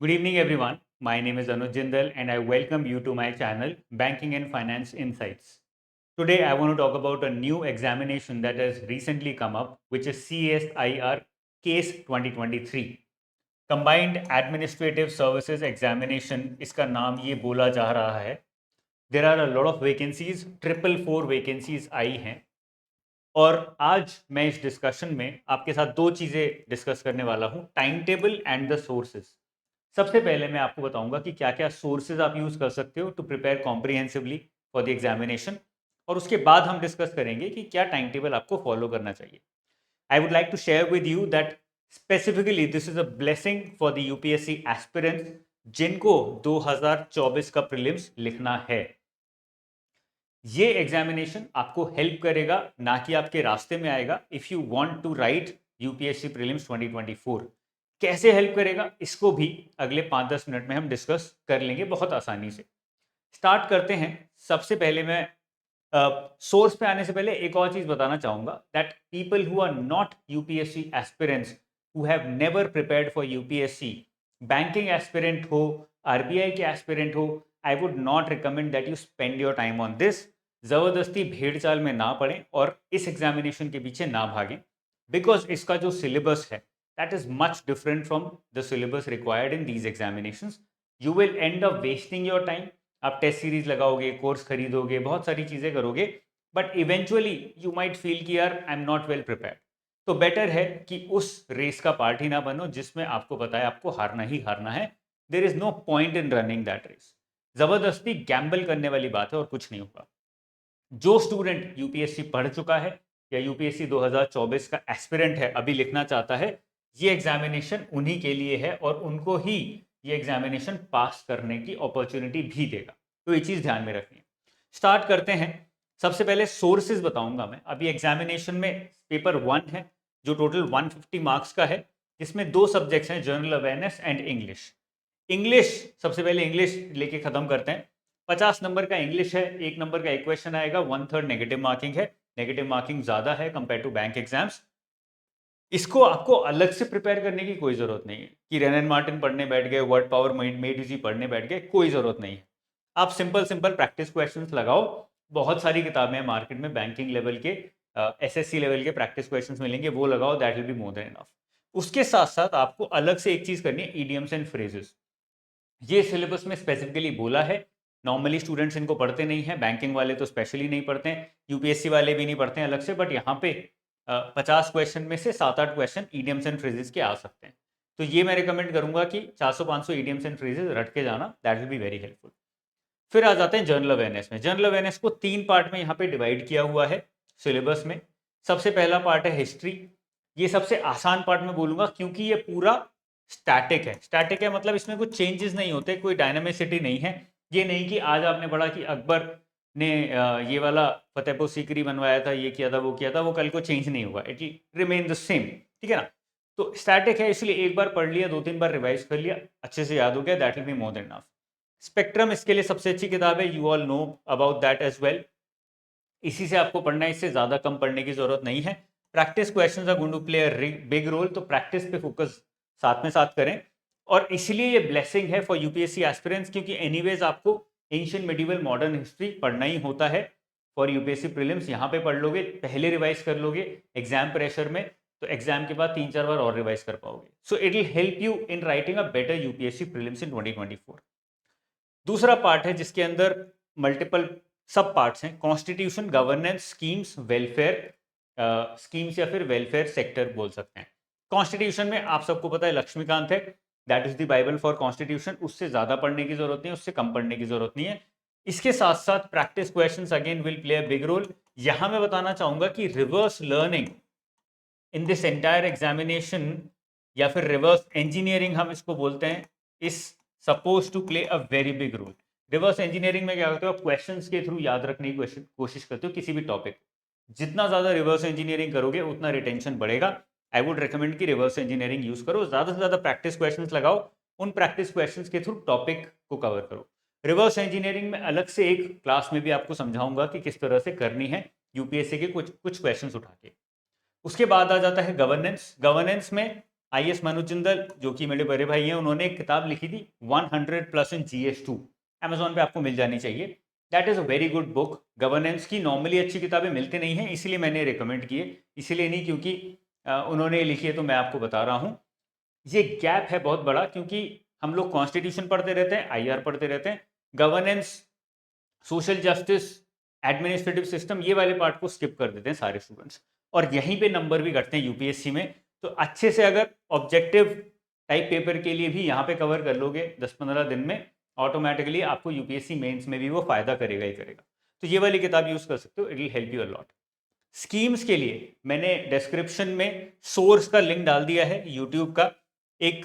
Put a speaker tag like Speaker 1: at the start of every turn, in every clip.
Speaker 1: Good evening, everyone. My name is Anuj Jindal, and I welcome you to my channel, Banking and Finance Insights. Today, I want to talk about a new examination that has recently come up, which is CSIR Case 2023. Combined Administrative Services Examination, इसका नाम ये बोला जा रहा है. There are a lot of vacancies, 444 vacancies आई हैं. और आज मैं इस डिस्कशन में आपके साथ दो चीज़ें डिस्कस करने वाला हूँ, time table and the sources. सबसे पहले मैं आपको बताऊंगा कि क्या क्या सोर्सेज आप यूज़ कर सकते हो to prepare comprehensively for the examination, और उसके बाद हम डिस्कस करेंगे कि क्या टाइम टेबल आपको फॉलो करना चाहिए. I would like to share with you that specifically this is a blessing for the UPSC aspirants जिनको 2024 का प्रीलिम्स लिखना है. ये एग्जामिनेशन आपको हेल्प करेगा, ना कि आपके रास्ते में आएगा. If you want to write UPSC prelims 2024, कैसे हेल्प करेगा इसको भी अगले 5-10 मिनट में हम डिस्कस कर लेंगे बहुत आसानी से. स्टार्ट करते हैं. सबसे पहले मैं सोर्स पे आने से पहले एक और चीज बताना चाहूंगा that people who are not UPSC aspirants, who have never prepared for UPSC, banking aspirant हो, आरबीआई के एस्पिरेंट हो, I would not recommend that you spend your time on this. जबरदस्ती भेड़ चाल में ना पड़ें और इस एग्जामिनेशन के पीछे ना भागें, बिकॉज इसका जो सिलेबस है that is much different from the syllabus required in these examinations. You will end up wasting your time. आप टेस्ट सीरीज लगाओगे, कोर्स खरीदोगे, बहुत सारी चीजें करोगे, but eventually you might feel कि यार I am not well prepared. तो बेटर है कि उस रेस का पार्ट ही ना बनो जिसमें आपको पता है आपको हारना ही हारना है. There is no point in running that race. जबरदस्ती गैम्बल करने वाली बात है और कुछ नहीं होगा. जो स्टूडेंट यूपीएससी पढ़ चुका है या यूपीएससी 2024 का एस्पिरेंट है, अभी लिखना चाहता है, ये एग्जामिनेशन उन्हीं के लिए है और उनको ही ये एग्जामिनेशन पास करने की अपॉर्चुनिटी भी देगा. तो ये चीज़ ध्यान में रखनी है. स्टार्ट करते हैं. सबसे पहले सोर्सेज बताऊंगा मैं. अभी एग्जामिनेशन में पेपर 1 है जो टोटल 150 मार्क्स का है, जिसमें दो सब्जेक्ट्स हैं, general awareness and English. English, सबसे पहले इंग्लिश लेके खत्म करते हैं. 50 नंबर का इंग्लिश है, 1 नंबर का एक क्वेश्चन आएगा, 1/3 नेगेटिव मार्किंग है. नेगेटिव मार्किंग ज़्यादा है कंपेयर टू बैंक एग्जाम्स. इसको आपको अलग से प्रिपेयर करने की कोई ज़रूरत नहीं है कि रेन एंड मार्टिन पढ़ने बैठ गए, वर्ड पावर मेड इजी पढ़ने बैठ गए, कोई ज़रूरत नहीं है. आप सिंपल सिंपल प्रैक्टिस क्वेश्चंस लगाओ. बहुत सारी किताबें हैं मार्केट में, बैंकिंग लेवल के, एसएससी लेवल के प्रैक्टिस क्वेश्चंस मिलेंगे, वो लगाओ, that will be more than enough. उसके साथ साथ आपको अलग से एक चीज़ करनी है, ईडियम्स एंड फ्रेजेस. ये सिलेबस में स्पेसिफिकली बोला है. नॉर्मली स्टूडेंट्स इनको पढ़ते नहीं हैं, बैंकिंग वाले तो स्पेशली नहीं पढ़ते हैं, यूपीएससी वाले भी नहीं पढ़ते हैं अलग से, बट यहाँ पे 50 क्वेश्चन में से 7-8 क्वेश्चन ईडियम्स एंड फ्रेजेस के आ सकते हैं. तो ये मैं रिकमेंड करूंगा कि 400-500 ईडियम्स एंड फ्रेजेस रट के जाना, that will be very helpful. फिर आ जाते हैं जनरल अवेयरनेस में. जनरल अवेयरनेस को 3 पार्ट में यहाँ पे डिवाइड किया हुआ है सिलेबस में. सबसे पहला पार्ट है हिस्ट्री. ये सबसे आसान पार्ट में बोलूंगा क्योंकि ये पूरा स्टैटिक है. स्टैटिक है मतलब इसमें कुछ चेंजेस नहीं होते, कोई डायनामिसिटी नहीं है. ये नहीं कि आज आपने पढ़ा कि अकबर ने ये वाला फतेहपुर सीकरी बनवाया था, ये किया था, वो किया था, वो कल को चेंज नहीं होगा, it will remain the same. ठीक है ना. तो स्टैटिक है, इसलिए एक बार पढ़ लिया, 2-3 बार रिवाइज कर लिया, अच्छे से याद हो गया, that will be more than enough. Spectrum इसके लिए सबसे अच्छी किताब है, you all know about that as well. इसी से आपको पढ़ना है, इससे ज़्यादा कम पढ़ने की जरूरत नहीं है. Practice questions are going to play a big role, तो प्रैक्टिस पे फोकस साथ में साथ करें. और इसलिए ये ब्लेसिंग है फॉर यूपीएससी एस्पिरेंट्स, क्योंकि एनीवेज आपको एंशियंट मेडिवल मॉडर्न हिस्ट्री पढ़ना ही होता है फॉर यूपीएससी प्रीलिम्स. यहाँ पे पढ़ लोगे, पहले रिवाइज कर लोगे एग्जाम प्रेशर में, तो एग्जाम के बाद 3-4 बार और रिवाइज कर पाओगे. So it will help you in writing a better UPSC prelims in 2024. दूसरा पार्ट है जिसके अंदर मल्टीपल सब पार्ट्स हैं, constitution, governance, schemes, welfare schemes या फिर वेलफेयर सेक्टर बोल सकते हैं. कॉन्स्टिट्यूशन में आप सबको पता है लक्ष्मीकांत है, that is the Bible for constitution. उससे ज्यादा पढ़ने की जरूरत नहीं है, उससे कम पढ़ने की जरूरत नहीं है. इसके साथ साथ practice questions again will play a big role. यहां मैं बताना चाहूंगा कि reverse learning in this entire examination, या फिर रिवर्स इंजीनियरिंग हम इसको बोलते हैं, is suppose to play a very big role. Reverse engineering में क्या करते हो, क्वेश्चंस के थ्रू याद रखने की कोशिश करते हो किसी भी टॉपिक. जितना ज़्यादा रिवर्स इंजीनियरिंग करोगे उतना रिटेंशन बढ़ेगा. आई वुड रिकमेंड कि रिवर्स इंजीनियरिंग यूज करो, ज़्यादा से ज़्यादा प्रैक्टिस क्वेश्चंस लगाओ, उन प्रैक्टिस क्वेश्चंस के थ्रू टॉपिक को कवर करो. रिवर्स इंजीनियरिंग में अलग से एक क्लास में भी आपको समझाऊंगा कि किस तरह से करनी है, यूपीएससी के कुछ कुछ क्वेश्चंस उठा के. उसके बाद आ जाता है गवर्नेंस. गवर्नेंस में IS मनोज जिंदल जो कि मेरे बड़े भाई हैं, उन्होंने एक किताब लिखी थी 100+ इन GS2, अमेजोन पे आपको मिल जानी चाहिए। That is a very good book. Governance की नॉर्मली अच्छी किताबें मिलती नहीं हैं, इसीलिए मैंने रिकमेंड की है, इसीलिए नहीं क्योंकि उन्होंने लिखी है तो मैं आपको बता रहा हूँ। ये गैप है बहुत बड़ा, क्योंकि हम लोग कॉन्स्टिट्यूशन पढ़ते रहते हैं, IR पढ़ते रहते हैं, governance, social justice, administrative system, ये वाले पार्ट को स्किप कर देते हैं सारे स्टूडेंट्स, और यहीं पे नंबर भी घटते हैं यूपीएससी में। तो अच्छे से अगर ऑब्जेक्टिव टाइप पेपर के लिए भी यहाँ पे कवर कर लोगे 10-15 दिन में, ऑटोमेटिकली आपको यूपीएससी मेंस में भी वो फायदा करेगा ही करेगा। तो ये वाली किताब यूज कर सकते हो, it will help you a lot. Schemes के लिए मैंने डिस्क्रिप्शन में सोर्स का लिंक डाल दिया है, यूट्यूब का एक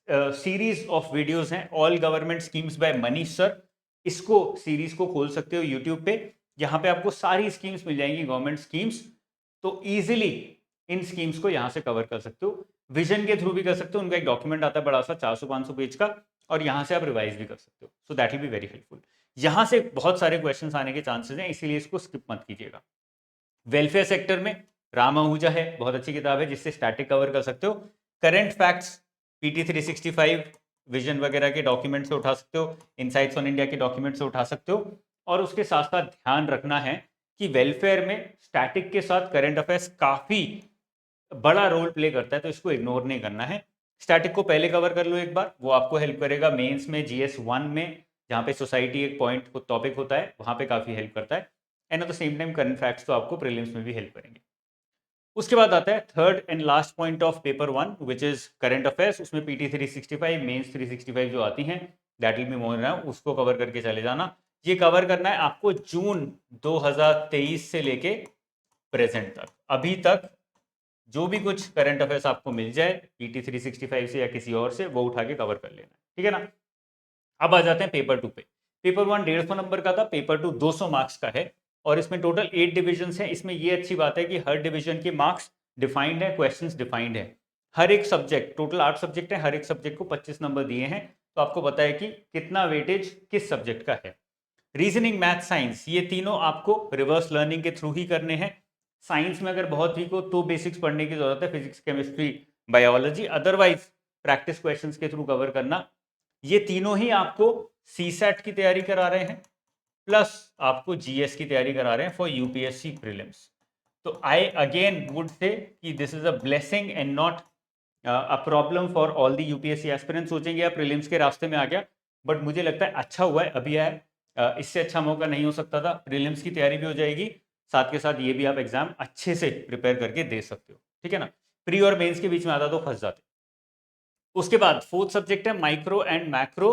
Speaker 1: सीरीज ऑफ वीडियोस हैं, all government schemes by Manish sir. इसको सीरीज को खोल सकते हो यूट्यूब पे, यहाँ पे आपको सारी स्कीम्स मिल जाएंगी, गवर्नमेंट स्कीम्स। तो इजीली इन स्कीम्स को यहाँ से कवर कर सकते हो। विजन के थ्रू भी कर सकते हो, उनका एक डॉक्यूमेंट आता है बड़ा सा 400-500 पेज का, और यहाँ से आप रिवाइज भी कर सकते हो। So that will be very helpful. यहाँ से बहुत सारे क्वेश्चन आने के चांसेस हैं, इसीलिए इसको स्किप मत कीजिएगा। वेलफेयर सेक्टर में राम आहूजा है, बहुत अच्छी किताब है जिससे स्टैटिक कवर कर सकते हो। करंट फैक्ट्स PT 365 विजन वगैरह के डॉक्यूमेंट से उठा सकते हो, इनसाइट्स ऑन इंडिया के डॉक्यूमेंट से उठा सकते हो। और उसके साथ साथ ध्यान रखना है कि वेलफेयर में स्टैटिक के साथ करंट अफेयर्स काफ़ी बड़ा रोल प्ले करता है, तो इसको इग्नोर नहीं करना है। स्टैटिक को पहले कवर कर लो एक बार, वो आपको हेल्प करेगा मेंस में, GS1 में, जहाँ पे सोसाइटी एक पॉइंट टॉपिक होता है, वहाँ पे काफ़ी हेल्प करता है। And at the same time current facts तो आपको प्रीलिम्स में भी हेल्प करेंगे। उसके बाद आता है third and last point of paper 1 which is current affairs. उसमें PT 365, मेंस 365 जो आती हैं, दैट विल बी मोर ना, उसको कवर करके चले जाना। ये कवर करना है आपको जून 2023 से लेके प्रेजेंट तक। अभी तक जो भी कुछ करंट अफेयर्स आपको मिल जाए PT 365 से या किसी और से, वो उठा के कवर कर लेना, ठीक है ना। अब आ जाते हैं पेपर 2 पे। पेपर 1 150 नंबर का था, पेपर 2 200 मार्क्स का है, और इसमें टोटल 8 डिविजन हैं। इसमें ये अच्छी बात है कि हर डिवीजन के मार्क्स डिफाइंड है, क्वेश्चंस डिफाइंड है। हर एक सब्जेक्ट, टोटल 8 सब्जेक्ट है, हर एक सब्जेक्ट को 25 नंबर दिए हैं, तो आपको पता है कि कितना वेटेज किस सब्जेक्ट का है। रीजनिंग, मैथ, साइंस, ये तीनों आपको रिवर्स लर्निंग के थ्रू ही करने हैं। साइंस में अगर बहुत वीक हो तो बेसिक्स पढ़ने की जरूरत है, physics, chemistry, biology, otherwise practice questions के थ्रू कवर करना। ये तीनों ही आपको CSAT की तैयारी करा रहे हैं, प्लस आपको GS की तैयारी करा रहे हैं फॉर UPSC प्रीलिम्स। तो आई अगेन वुड से कि this is a blessing and not a problem for all the UPSC aspirants. सोचेंगे यार प्रीलिम्स के रास्ते में आ गया, बट मुझे लगता है अच्छा हुआ है अभी आया। इससे अच्छा मौका नहीं हो सकता था। प्रीलिम्स की तैयारी भी हो जाएगी, साथ के साथ ये भी आप एग्जाम अच्छे से प्रिपेयर करके दे सकते हो, ठीक है ना। प्री और मेंस के बीच में आता तो फंस जाते। उसके बाद फोर्थ सब्जेक्ट है micro and macro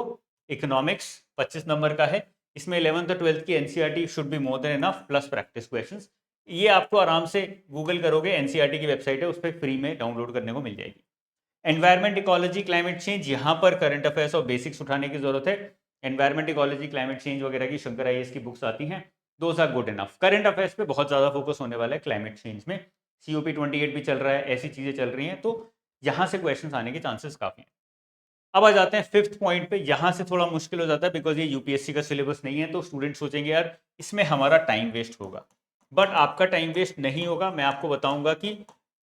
Speaker 1: economics, 25 number का है। इसमें 11th और 12th की NCERT should be more than enough, plus practice questions. ये आपको आराम से गूगल करोगे, NCERT की वेबसाइट है, उस पर फ्री में डाउनलोड करने को मिल जाएगी। एनवायरमेंट, इकोलॉजी, क्लाइमेट चेंज, यहाँ पर करंट अफेयर्स और बेसिक्स उठाने की जरूरत है। एनवायरमेंट, इकोलॉजी, क्लाइमेट चेंज वगैरह की शंकर IAS की बुक्स आती हैं, those are good enough. Current affairs पे बहुत ज़्यादा फोकस होने वाला है क्लाइमेट चेंज में, COP28 भी चल रहा है, ऐसी चीज़ें चल रही हैं, तो यहाँ से क्वेश्चन आने के चांसेस काफ़ी हैं। अब आ जाते हैं फिफ्थ पॉइंट पे। यहाँ से थोड़ा मुश्किल हो जाता है, बिकॉज ये UPSC का सिलेबस नहीं है, तो स्टूडेंट सोचेंगे यार इसमें हमारा टाइम वेस्ट होगा, बट आपका टाइम वेस्ट नहीं होगा। मैं आपको बताऊंगा कि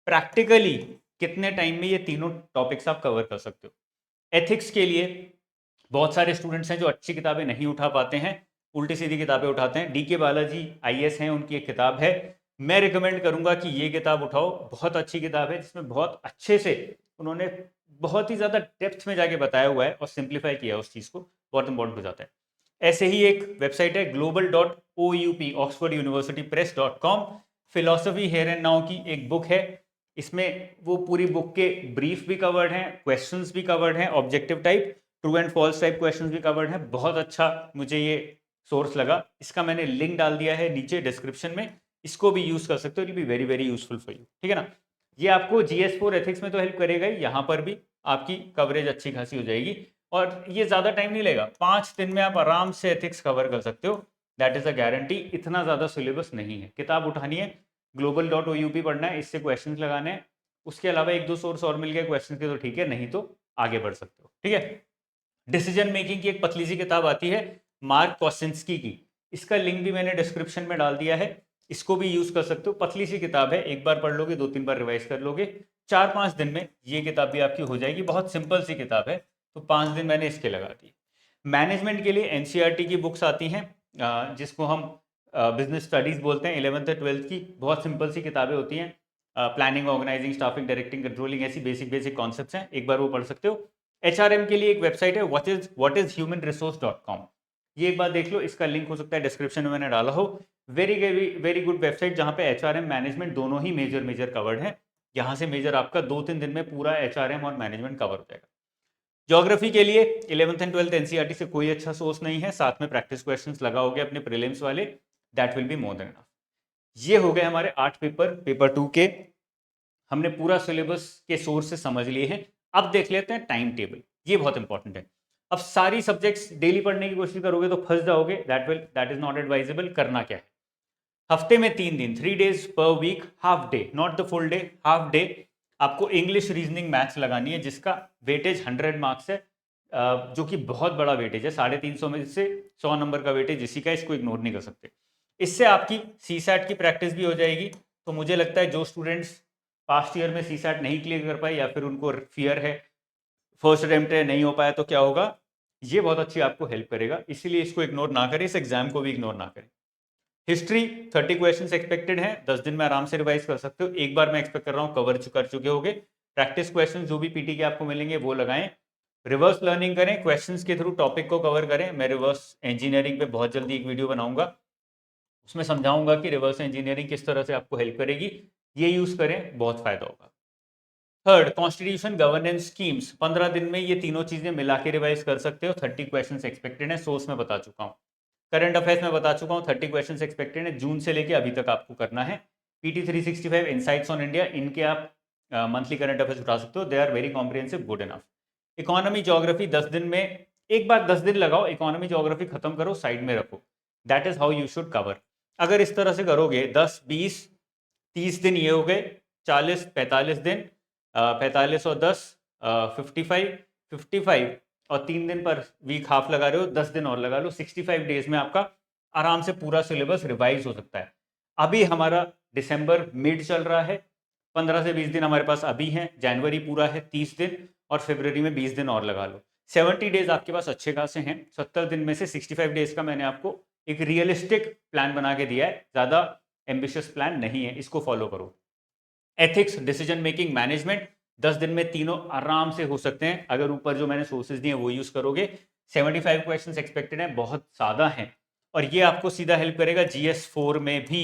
Speaker 1: प्रैक्टिकली कितने टाइम में ये तीनों टॉपिक्स आप कवर कर सकते हो। एथिक्स के लिए बहुत सारे स्टूडेंट्स हैं जो अच्छी किताबें नहीं उठा पाते हैं, उल्टी सीधी किताबें उठाते हैं। DK बालाजी IAS हैं, उनकी एक किताब है, मैं रिकमेंड करूंगा कि ये किताब उठाओ। बहुत अच्छी किताब है, जिसमें बहुत अच्छे से उन्होंने बहुत ही ज़्यादा डेप्थ में जाके बताया हुआ है और सिंप्लीफाई किया है उस चीज़ को, बहुत इंपॉर्टेंट हो जाता है। ऐसे ही एक वेबसाइट है global.oup, Oxford University press dot com, philosophy here and now की एक बुक है। इसमें वो पूरी बुक के ब्रीफ भी कवर्ड हैं, क्वेश्चंस भी कवर्ड हैं, objective type, true and false type questions भी कवर्ड हैं। बहुत अच्छा मुझे ये सोर्स लगा, इसका मैंने लिंक डाल दिया है नीचे डिस्क्रिप्शन में, इसको भी यूज कर सकते हो, it be very very useful for you, ठीक है ना। ये आपको GS4 एथिक्स में तो हेल्प करेगा ही, यहाँ पर भी आपकी कवरेज अच्छी खासी हो जाएगी, और ये ज़्यादा टाइम नहीं लेगा, 5 दिन में आप आराम से एथिक्स कवर कर सकते हो, दैट इज़ अ गारंटी। इतना ज़्यादा सिलेबस नहीं है, किताब उठानी है, global.oup पढ़ना है, इससे क्वेश्चंस लगाने हैं, उसके अलावा एक दो सोर्स और मिल गए क्वेश्चन के तो ठीक है, नहीं तो आगे बढ़ सकते हो, ठीक है। डिसीजन मेकिंग की एक पतली सी किताब आती है मार्क कोसिंस्की की, इसका लिंक भी मैंने डिस्क्रिप्शन में डाल दिया है, इसको भी यूज कर सकते हो। पतली सी किताब है, एक बार पढ़ लोगे, 2-3 बार रिवाइज कर लोगे, 4-5 दिन में ये किताब भी आपकी हो जाएगी, बहुत सिंपल सी किताब है, तो 5 दिन मैंने इसके लगा दिए। मैनेजमेंट के लिए एनसीईआरटी की बुक्स आती हैं, जिसको हम बिजनेस स्टडीज़ बोलते हैं, 11th और 12th की, बहुत सिंपल सी किताबें होती हैं। Planning, organizing, staffing, directing, controlling, ऐसी बेसिक बेसिक कॉन्सेप्ट्स हैं, एक बार वो पढ़ सकते हो। एचआरएम के लिए एक वेबसाइट है, whatishumanresource.com, ये एक बार देख लो, इसका लिंक हो सकता है डिस्क्रिप्शन में मैंने डाला हो। Very very very good website, जहाँ पे एचआरएम मैनेजमेंट दोनों ही मेजर कवर्ड है। यहाँ से मेजर आपका 2-3 दिन में पूरा एचआरएम और मैनेजमेंट कवर हो जाएगा। ज्योग्राफी के लिए 11th एंड 12th एनसीईआरटी से कोई अच्छा सोर्स नहीं है, साथ में प्रैक्टिस क्वेश्चंस लगाओगे अपने प्रीलिम्स वाले, that will be more than enough. ये हो गए हमारे 8 पेपर, पेपर 2 के। हमने पूरा सिलेबस के सोर्स से समझ लिए हैं। अब देख लेते हैं टाइम टेबल, ये बहुत इंपॉर्टेंट है। अब सारी सब्जेक्ट्स डेली पढ़ने की कोशिश करोगे तो फंस जाओगे, दैट इज नॉट एडवाइजेबल। करना क्या है, हफ्ते में 3 दिन, 3 days पर week, half day, not the full day, half day, आपको इंग्लिश, रीजनिंग, मैथ्स लगानी है, जिसका वेटेज 100 मार्क्स है, जो कि बहुत बड़ा वेटेज है। 350 में से 100 नंबर का वेटेज इसी का, इसको इग्नोर नहीं कर सकते। इससे आपकी सीसैट की प्रैक्टिस भी हो जाएगी। तो मुझे लगता है जो स्टूडेंट्स पास्ट ईयर में सीसैट नहीं क्लियर कर पाए, या फिर उनको फियर है, फर्स्ट अटेम्प्ट है, नहीं हो पाया, तो क्या होगा, ये बहुत अच्छी आपको हेल्प करेगा। इसीलिए इसको इग्नोर ना करें, इस एग्जाम को भी इग्नोर ना करें। हिस्ट्री 30 क्वेश्चंस एक्सपेक्टेड हैं, 10 दिन में आराम से रिवाइज कर सकते हो। एक बार मैं एक्सपेक्ट कर रहा हूँ कवर कर चुके होगे। प्रैक्टिस क्वेश्चंस जो भी पीटी के आपको मिलेंगे वो लगाएं। रिवर्स लर्निंग करें, क्वेश्चंस के थ्रू टॉपिक को कवर करें। मैं रिवर्स इंजीनियरिंग पे बहुत जल्दी एक वीडियो बनाऊंगा, उसमें समझाऊंगा कि रिवर्स इंजीनियरिंग किस तरह से आपको हेल्प करेगी। ये यूज करें, बहुत फायदा होगा। थर्ड, कॉन्स्टिट्यूशन, गवर्नेंस, स्कीम्स, 15 दिन में ये तीनों चीजें मिला के रिवाइज कर सकते हो। 30 क्वेश्चन एक्सपेक्टेड है, सोर्स में बता चुका हूँ। करंट अफेयर्स में बता चुका हूँ, 30 क्वेश्चन एक्सपेक्टेड है, जून से लेके अभी तक आपको करना है। पीटी 365 इनसाइट्स ऑन इंडिया, इनके आप मंथली करंट अफेयर्स उठा सकते हो, they are very comprehensive, good enough. Economy, geography 10 दिन में, एक बार 10 दिन लगाओ, इकोनॉमी ज्योग्राफी खत्म करो, साइड में रखो। That is how you should cover. अगर इस तरह से करोगे, 10, 20, 30 दिन ये हो गए, 40, 45 दिन, 45 और 10, 55, 55 और 3 दिन पर वीक हाफ लगा रहे हो, 10 दिन और लगा लो, 65 डेज में आपका आराम से पूरा सिलेबस रिवाइज हो सकता है। अभी हमारा दिसंबर मिड चल रहा है, 15 से 20 दिन हमारे पास अभी हैं, जनवरी पूरा है 30 दिन, और फरवरी में 20 दिन और लगा लो। 70 डेज आपके पास अच्छे खासे हैं। 70 दिन में से 65 डेज का मैंने आपको एक रियलिस्टिक प्लान बना के दिया है, ज़्यादा एम्बिशियस प्लान नहीं है, इसको फॉलो करो। एथिक्स, डिसीजन मेकिंग, मैनेजमेंट, 10 दिन में तीनों आराम से हो सकते हैं, अगर ऊपर जो मैंने सोर्सेज दिए वो यूज करोगे। 75 क्वेश्चंस एक्सपेक्टेड हैं, बहुत ज़्यादा हैं, और ये आपको सीधा हेल्प करेगा GS4 में भी।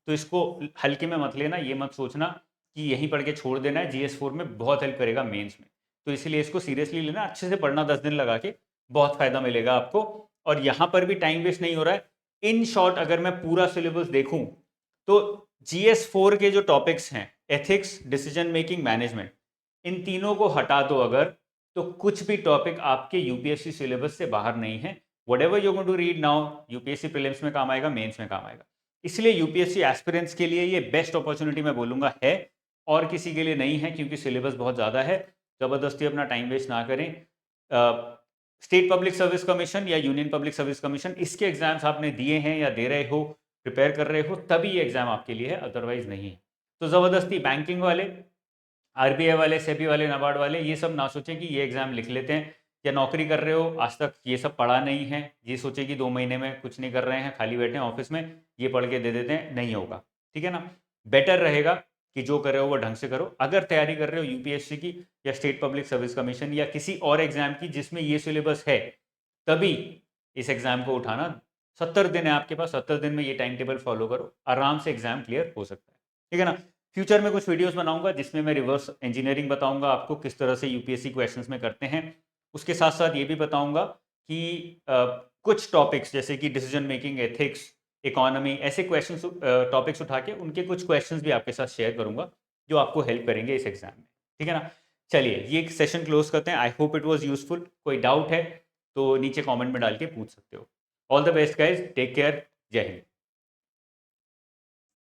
Speaker 1: तो इसको हल्के में मत लेना, ये मत सोचना कि यहीं पढ़ के छोड़ देना है, GS4 में बहुत हेल्प करेगा मेंस में। तो इसीलिए इसको सीरियसली लेना, अच्छे से पढ़ना, 10 दिन लगा के, बहुत फायदा मिलेगा आपको। और यहाँ पर भी टाइम वेस्ट नहीं हो रहा है। इन शॉर्ट अगर मैं पूरा सिलेबस देखूं तो GS4 के जो टॉपिक्स हैं, एथिक्स, डिसीजन मेकिंग, मैनेजमेंट, इन तीनों को हटा दो अगर, तो कुछ भी टॉपिक आपके यूपीएससी सिलेबस से बाहर नहीं है। Whatever you going to read now, UPSC prelims में काम आएगा, मेंस में काम आएगा। इसलिए यूपीएससी एस्पिरेंट्स के लिए ये बेस्ट अपॉर्चुनिटी मैं बोलूंगा है, और किसी के लिए नहीं है, क्योंकि सिलेबस बहुत ज़्यादा है। ज़बरदस्ती अपना टाइम वेस्ट ना करें। स्टेट पब्लिक सर्विस कमीशन या यूनियन पब्लिक सर्विस कमीशन, इसके एग्जाम्स आपने दिए हैं या दे रहे हो, प्रिपेयर कर रहे हो, तभी ये एग्जाम आपके लिए है, अदरवाइज नहीं है। तो ज़बरदस्ती बैंकिंग वाले, आरबीआई वाले, सेबी वाले, नाबार्ड वाले, ये सब ना सोचें कि ये एग्जाम लिख लेते हैं, या नौकरी कर रहे हो, आज तक ये सब पढ़ा नहीं है, ये सोचे कि 2 महीने में कुछ नहीं कर रहे हैं, खाली बैठे हैं ऑफिस में, ये पढ़ के दे देते हैं, नहीं होगा। ठीक है ना। बेटर रहेगा कि जो कर रहे हो वो ढंग से करो। अगर तैयारी कर रहे हो यूपीएससी की, या स्टेट पब्लिक सर्विस कमीशन, या किसी और एग्जाम की जिसमें ये सिलेबस है, तभी इस एग्जाम को उठाना। 70 दिन है आपके पास, 70 दिन में ये टाइम टेबल फॉलो करो, आराम से एग्जाम क्लियर हो सकता है। ठीक है ना। फ्यूचर में कुछ वीडियोस बनाऊंगा जिसमें मैं रिवर्स इंजीनियरिंग बताऊंगा आपको, किस तरह से यूपीएससी क्वेश्चंस में करते हैं। उसके साथ साथ ये भी बताऊंगा कि कुछ टॉपिक्स जैसे कि डिसीजन मेकिंग, एथिक्स, इकोनॉमी, ऐसे क्वेश्चंस, टॉपिक्स उठा के उनके कुछ क्वेश्चंस भी आपके साथ शेयर करूंगा, जो आपको हेल्प करेंगे इस एग्जाम में। ठीक है ना। चलिए, ये सेशन क्लोज करते हैं। I hope it was useful. कोई डाउट है तो नीचे कॉमेंट में डाल के पूछ सकते हो। All the best guys, take care, जय हिंद।